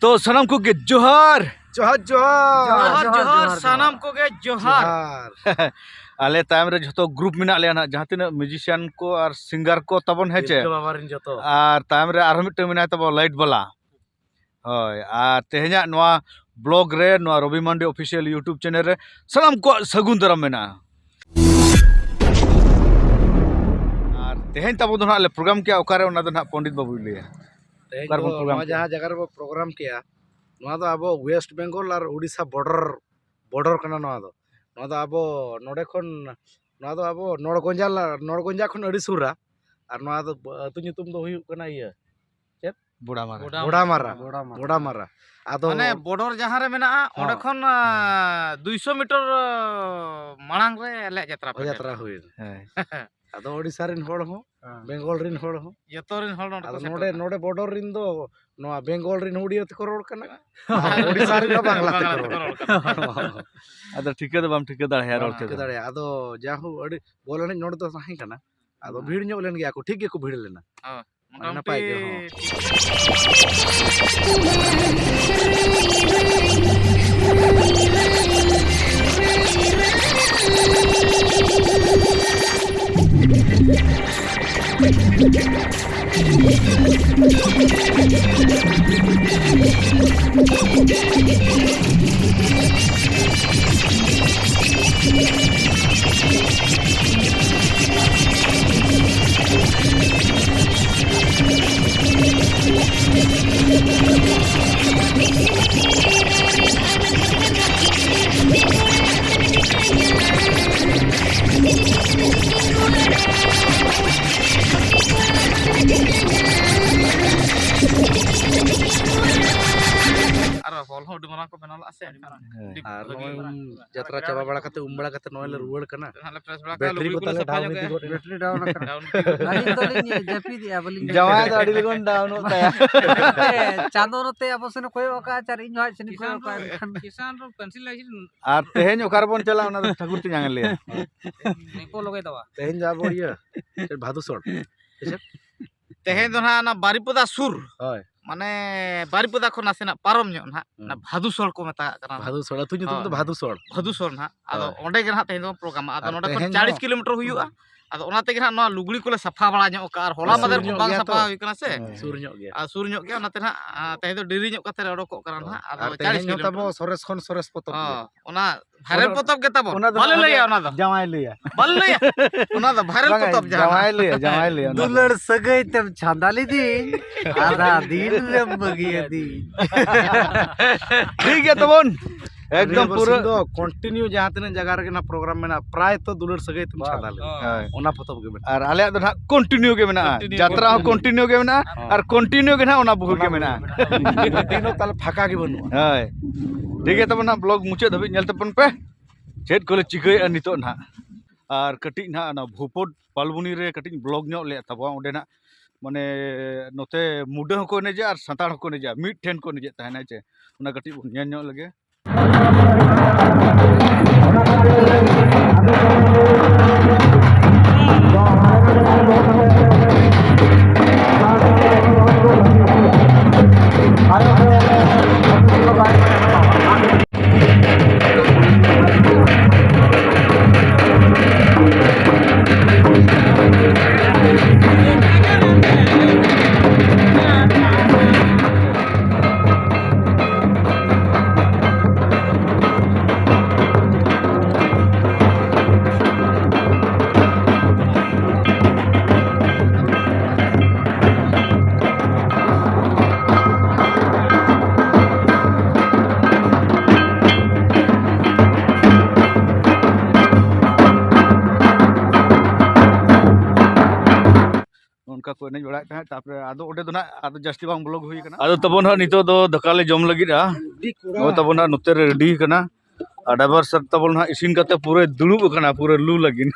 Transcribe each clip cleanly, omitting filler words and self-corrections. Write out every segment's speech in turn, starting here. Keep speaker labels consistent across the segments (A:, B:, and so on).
A: तो सनम को के जोहार
B: जोहार जोहार
C: जोहार जोहार सानाम को गे जोहार
A: आले तायम रे जतो ग्रुप मिना ले ना जहां तिना म्यूजिशियन को और सिंगर को तबन है चे
B: बाबारिन जतो
A: और तायम रे आरो मिटे मिना तब लाइट वाला होय आ तेहना नवा ब्लॉग रे नवा रवि मंडी ऑफिशियल यूट्यूब चैनल रे सनम को सगुन दरम मेना और तेहन तब दो ना ले प्रोग्राम के ओकारे ओना दो ना पंडित बाबू लिया
B: जहाँ जगह रे प्रोग्राम किया अब वेस्ट बेंगल और उड़ीसा बॉर्डर करना अब नोडे खन अब नड़गंजा खन अड़ी सुरा और अतु ᱧᱩᱛᱩᱢ दो हुयुग कना इया चेत बोड़ामारा आदो
C: माने बॉर्डर जहां रे मेना ओंडे खन 200 मीटर मांग रे ले यात्रा
B: हुई आदो ओडिसा रिन होड़ हो बेंगल रिन होड़ हो
C: जतो रिन होड़
B: नोडे नोडे बॉर्डर रिन दो नोआ बेंगल रिन उड़िया तको रोड कना ओडिसा रिन बांग्ला तको रोड
A: आदो ठीके दो बाम ठीके दाड़े यार
B: ठीके दाड़े आदो जाहु अड़ी बोलने नोड दो सही कना आदो भीड़ ᱧᱚᱜ len गया को ठीक गे को भीड़ लेना नपाय गे यात्रा चाबा बड़ा कते उमबड़ा कते नोले रुवड़ कना बैटरी को तले डाउन दी गोटे बैटरी डाउन कना
C: आनी तोलिन जपी दिया बोलिन
A: जवाय द अड़ी लगन डाउन होता है
C: चांदो नते अबसन कोय ओका चार इन हाय सनी कोय ओका किसान रो पेंसिल लागिन
A: और तेहेन ओकार बोन चला ओना ठाकुर ती जांगल ले
C: को लगे दवा
B: तेहेन जाबो इया भादुसोड़
C: तेहेन दो ना बारीपदा सुर
B: होय
C: माने बारीपदा खो नासेना पारम ᱧᱚᱜ ना ना भादुसोड़ को मेता कना
B: भादुसोड़ अतु ᱧᱩᱛᱩᱢ दो भादुसोड़
C: ना आदो ओंडे गे ना तेहेन दो प्रोग्राम आदो नोडे खन 40 किलोमीटर हुयुआ आदो ओना ते गे ना लुगड़ी कोले सफा बड़ा ᱧᱚᱜ का और होला मदर बांग सफा हुई कना से
B: सुर ᱧᱚᱜ गया
C: आ सुर ᱧᱚᱜ गया ओना ते ना तेहेन दो डेरी ᱧᱚᱜ कते ओडोक कना ना आदो 40
B: किलोमीटर तबो सोरेस खन सोरेस पोतब
C: ओना भाइरल पोतब के तबो बाले लैया ओना दो
A: जवाय लिया
C: बाले लैया ओना दो भाइरल पोतब
A: जवाय लिया
C: दुलड़ सगई तम छांदाली दी आधा दिन लेम बगिया दी
A: ठीक है तबन एकदम पूरा
B: दो कंटिन्यू जहां तने जगह रे ना प्रोग्राम में ना प्राय तो दुलड़ सगई तुम छादाले ओना पोतब के
A: और आले दो ना कंटिन्यू के मेना यात्रा हो कंटिन्यू के मेना और कंटिन्यू के ना ओना बहु के मेना
B: दिनो ताल फाका के बनु
A: हाय ठीक है तब ना ब्लॉग मुचे धबी नेल तपन पे चेत कोले चिकई नितो ना और कटिक ना ना भूपोड पालबुनी रे कटिक ब्लॉग ᱧᱚᱜ ले तबा ओंडे ना माने नोते मुडे हको नेजे और संताड़ हको नेजे मिड ठेन को नेजे तहना चे ओना कटिक नेल ᱧᱚᱜ लगे उनका को एने बड़ा था तापर आदो ओडे दो ना आदो जस्ती बांग ब्लॉग हुई कना आदो तबन हा नितो दो दकाले जम लगिद आ ओ तबन हा नोते रेडी कना ड्राइवर सर तबन हा इसिन कते पूरे दुड़ुब कना पूरे लू लगिन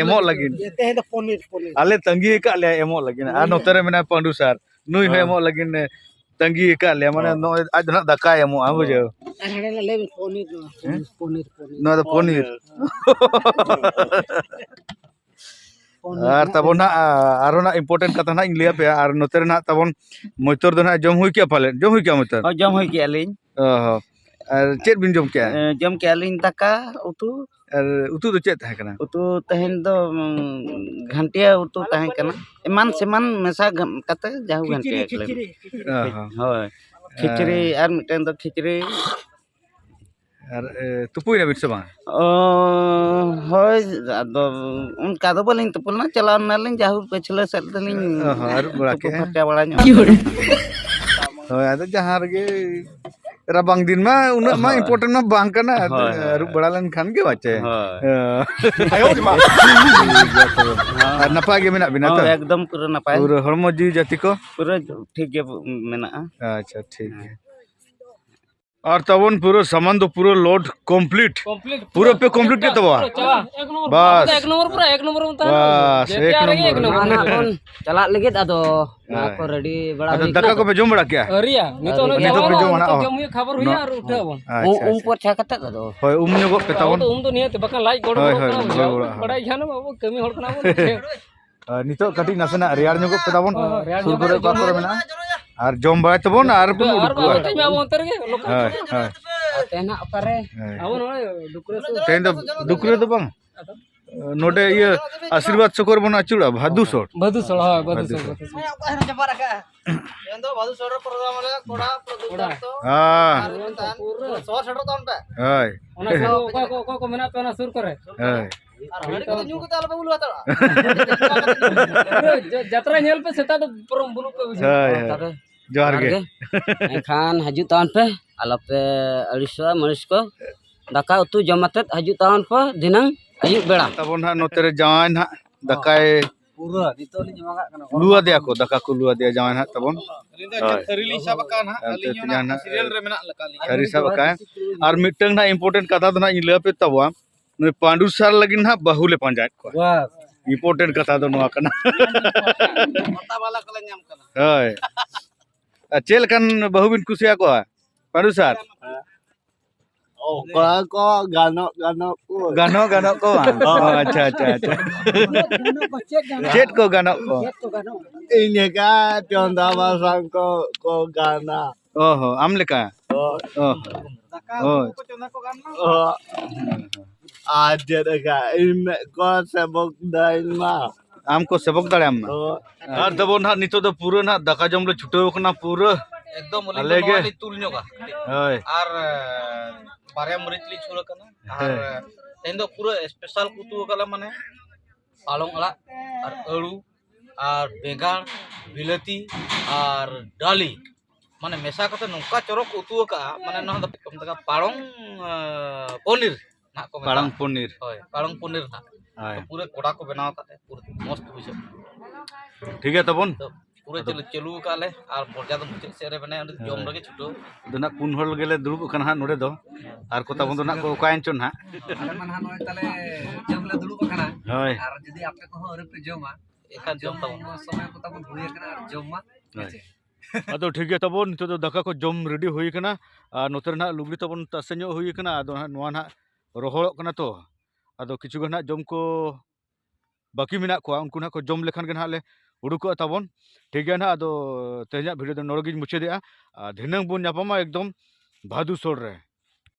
A: एमो लगिन
B: ते दो पनीर
A: आले तंगी का ले एमो लगिन आ नोते रे मेना पांडु सर नुई हो एमो लगिन तंगी का ले माने नो आज ना दका एमो आ बुझो
B: अरे ले पनीर
A: नो paneer Ar tabon na arona important kata na ing liap ya ar noter na tabon motor do na jom hui kia palen jom hui kia motor.
D: jom hoi ke alin
A: Oh. Ar chet bin jom kia.
D: jom ke alin daka utu
A: Ar utu do chet tahe kana.
D: utu tehen do ghantia utu tahen kana eman seman mesa kata jahu ghantia
A: Oh.
D: hoi khichri ar miten do khichri
A: Ar tupui na bitsa bang.
D: hoi ado unka do balin tupulna chalan nalin jahu pechla set dalin
A: Oh. Ar berake.
D: pakai balanya
A: Oh. Ada jahar ge rabang din ma una ma important ma bang kana ar baralan khan ge bache. Ayo di ma. Ar napa ge mena bina to.
D: ekdom pura napai
A: Pura hormo ji jati ko.
D: pura ठीक ge mena
A: अच्छा ठीक है और तवन पूरा सामान तो पूरा लोड कंप्लीट पूरा पे कंप्लीट के तवा बस
E: एक नंबर पूरा एक नंबर
A: बस एक number
D: anak pun calak ligit ado aku ready bड़ा
A: अच्छा दक्का को पे जम बड़ा क्या
E: हरिया नितो
A: नितो पे जम आना
E: जम हुई खबर हुई और उठा बन
A: अच्छा
D: por cha kata ado
A: होय उमने को पे तवन
E: तो तो नियत बका लाइक गोड़
A: होय,
E: गोड़
A: होय,
E: कना
A: गोड़,
E: बड़ा जान बाबू कमी होड़ कना बन
A: नितो कटी नसना रियार ᱧᱚᱜ पे तवन
E: रियार
A: सुर करे का करे मेना और जम बाय तवन और पुन
E: और
A: उडुक
E: बाबू टाइम अब अंतर के लोक
A: हाय हाय
D: tena opare
E: अब न दुकरे से
A: तेन दो दुकरे तो बंग नोडे ये आशीर्वाद चक्कर बना चुड़ा भादु सोट
E: बधु सळ हाय बधु सळ
A: हां हाय
E: ओना को को मेना पे ना सुर करे
A: हाय
E: जतरा नेल पे सेता तो परम बुनु पे बुझे
A: हाय जोहार गे
D: ekhan hajut tahun pe alope aliswa manis ko daka utu jamatet hajut tahun pe dinang ayuk beda
A: तबन हा नोतेरे जावान हा दकाय
D: pura dito ni jamaga kana
A: लुआ दिया को दका को लुआ दिया जावान हा तबन
C: Rili sabakan ha
A: alinya na
C: serial re menak lekali
A: hari सब का और मिटंग ना इंपोर्टेंट कथा तो ना इले पे तवा न पांडु सार लगिन हा बहुले पंजायत को
D: bas
A: इंपोर्टेंट कथा तो नवा कना
C: mata bala kala nyam kana
A: हाय चेल कन बहु बिन कुसिया को पांडु सार
D: ko gano
A: गानो गानो को अच्छा अच्छा अच्छा चेट को गानो को
D: ini ka tionda basang ko gana
A: ओहो आम लेका ओहो ओह
D: aja daga ini ko sebok dain ma
A: आम को सबक दाड़े आम और तबन हा नितो तो पूरा ना दका जम ले छुटो कना पूरा
C: ekdom
A: Alege.
C: oli tul nyoga
A: हाय
C: ar barya murid li chula kana ar tendo pura special kutu kala mane palong ala ar alu ar bengal bilati ar dali mane mesa kata nongka corok utu ka mane noh da kom taka palong ponir na ko
A: पालंग paneer
C: hoy palong ponir na
A: हाय
C: pura koda ko benaw kate pura most bujhe
A: ठीक है तबन
C: to pura chelu kale ar porja do muche sere bene and jom lage chuto
A: दना पुन हर गेले दुरुब कन हा नोडे दो are को तबन दना को कायन चोन हा
E: मन हा नय तले जम ले दुलु कना
A: हाय
E: और यदि आपके को और पे जमा
C: ekan jom tabon
E: समय को तब हुई कना और जमा
A: अदो ठीक है तबन नितो तो दका को जम रेडी होई कना आ नोतर ना लुगड़ी तबन तसन्यो होई कना अदो ना नोआ ना रोहड़ो कना तो अदो किछु गना जम को बाकी मेना को उनको ना को जम लेखन गना ले उडुको तबन ठीक है ना अदो तेजा वीडियो दो नोरगिज मुचे दिया धिनंग बुन ᱧᱟᱯᱟᱢᱟ एकदम भादु सोड़ रे